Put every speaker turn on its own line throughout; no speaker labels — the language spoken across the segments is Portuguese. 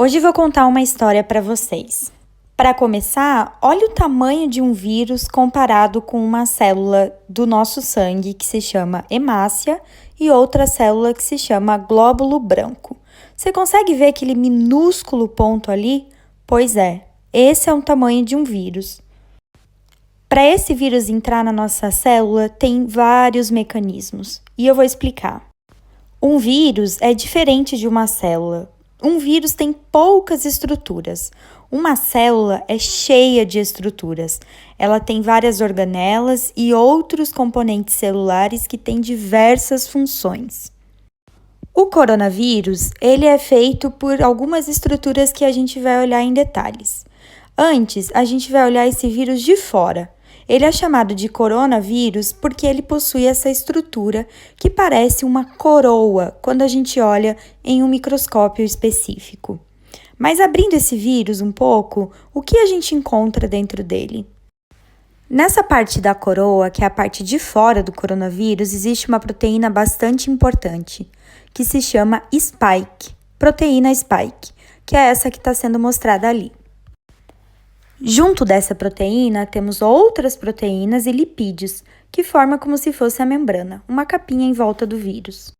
Hoje vou contar uma história para vocês. Para começar, olha o tamanho de um vírus comparado com uma célula do nosso sangue que se chama hemácia e outra célula que se chama glóbulo branco. Você consegue ver aquele minúsculo ponto ali? Pois é, esse é o tamanho de um vírus. Para esse vírus entrar na nossa célula, tem vários mecanismos e eu vou explicar. Um vírus é diferente de uma célula. Um vírus tem poucas estruturas. Uma célula é cheia de estruturas. Ela tem várias organelas e outros componentes celulares que têm diversas funções. O coronavírus, ele é feito por algumas estruturas que a gente vai olhar em detalhes. Antes, a gente vai olhar esse vírus de fora. Ele é chamado de coronavírus porque ele possui essa estrutura que parece uma coroa quando a gente olha em um microscópio específico. Mas abrindo esse vírus um pouco, o que a gente encontra dentro dele? Nessa parte da coroa, que é a parte de fora do coronavírus, existe uma proteína bastante importante, que se chama spike, proteína spike, que é essa que está sendo mostrada ali. Junto dessa proteína, temos outras proteínas e lipídios, que formam como se fosse a membrana, uma capinha em volta do vírus.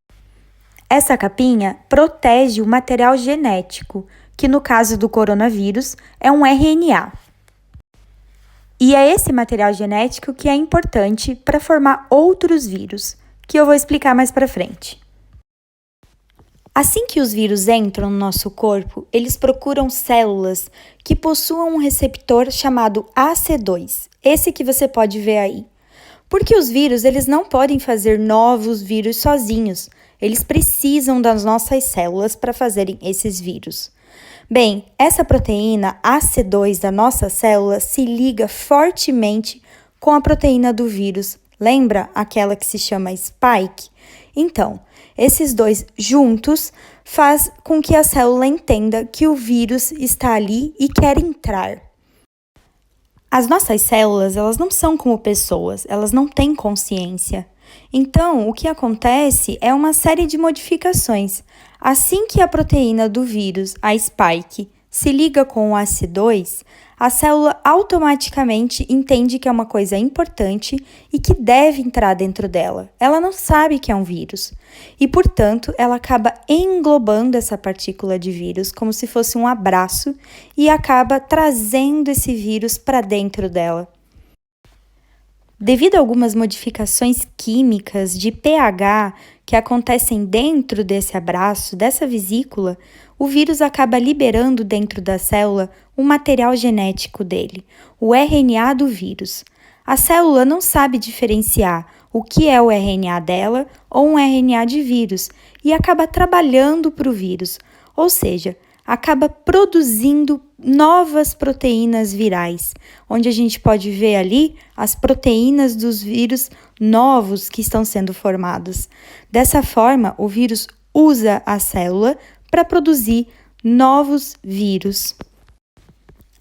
Essa capinha protege o material genético, que no caso do coronavírus é um RNA. E é esse material genético que é importante para formar outros vírus, que eu vou explicar mais para frente. Assim que os vírus entram no nosso corpo, eles procuram células que possuam um receptor chamado AC2, esse que você pode ver aí. Porque os vírus, eles não podem fazer novos vírus sozinhos, eles precisam das nossas células para fazerem esses vírus. Bem, essa proteína AC2 da nossa célula se liga fortemente com a proteína do vírus. Lembra aquela que se chama spike? Então, esses dois juntos faz com que a célula entenda que o vírus está ali e quer entrar. As nossas células, elas não são como pessoas, elas não têm consciência. Então, o que acontece é uma série de modificações. Assim que a proteína do vírus, a spike, se liga com o AC2, a célula automaticamente entende que é uma coisa importante e que deve entrar dentro dela. Ela não sabe que é um vírus e, portanto, ela acaba englobando essa partícula de vírus como se fosse um abraço e acaba trazendo esse vírus para dentro dela. Devido a algumas modificações químicas de pH que acontecem dentro desse abraço, dessa vesícula, o vírus acaba liberando dentro da célula o material genético dele, o RNA do vírus. A célula não sabe diferenciar o que é o RNA dela ou um RNA de vírus e acaba trabalhando para o vírus, ou seja, acaba produzindo novas proteínas virais, onde a gente pode ver ali as proteínas dos vírus novos que estão sendo formados. Dessa forma, o vírus usa a célula para produzir novos vírus.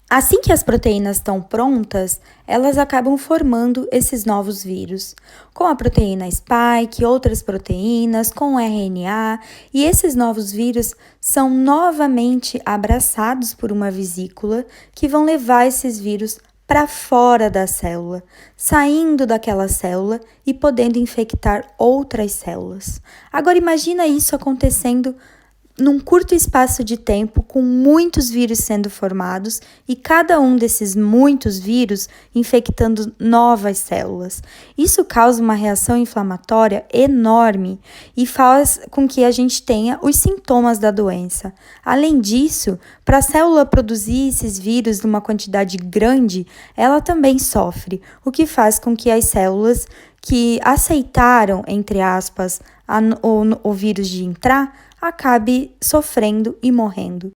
Assim que as proteínas estão prontas, elas acabam formando esses novos vírus, com a proteína spike, outras proteínas, com o RNA, e esses novos vírus são novamente abraçados por uma vesícula que vão levar esses vírus para fora da célula, saindo daquela célula e podendo infectar outras células. Agora imagina isso acontecendo num curto espaço de tempo, com muitos vírus sendo formados e cada um desses muitos vírus infectando novas células. Isso causa uma reação inflamatória enorme e faz com que a gente tenha os sintomas da doença. Além disso, para a célula produzir esses vírus numa quantidade grande, ela também sofre, o que faz com que as células que aceitaram, entre aspas, o vírus de entrar, acabe sofrendo e morrendo.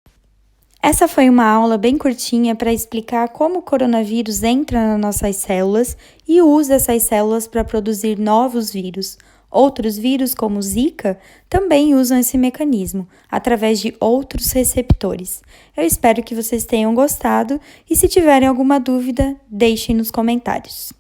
Essa foi uma aula bem curtinha para explicar como o coronavírus entra nas nossas células e usa essas células para produzir novos vírus. Outros vírus, como o Zika, também usam esse mecanismo, através de outros receptores. Eu espero que vocês tenham gostado e se tiverem alguma dúvida, deixem nos comentários.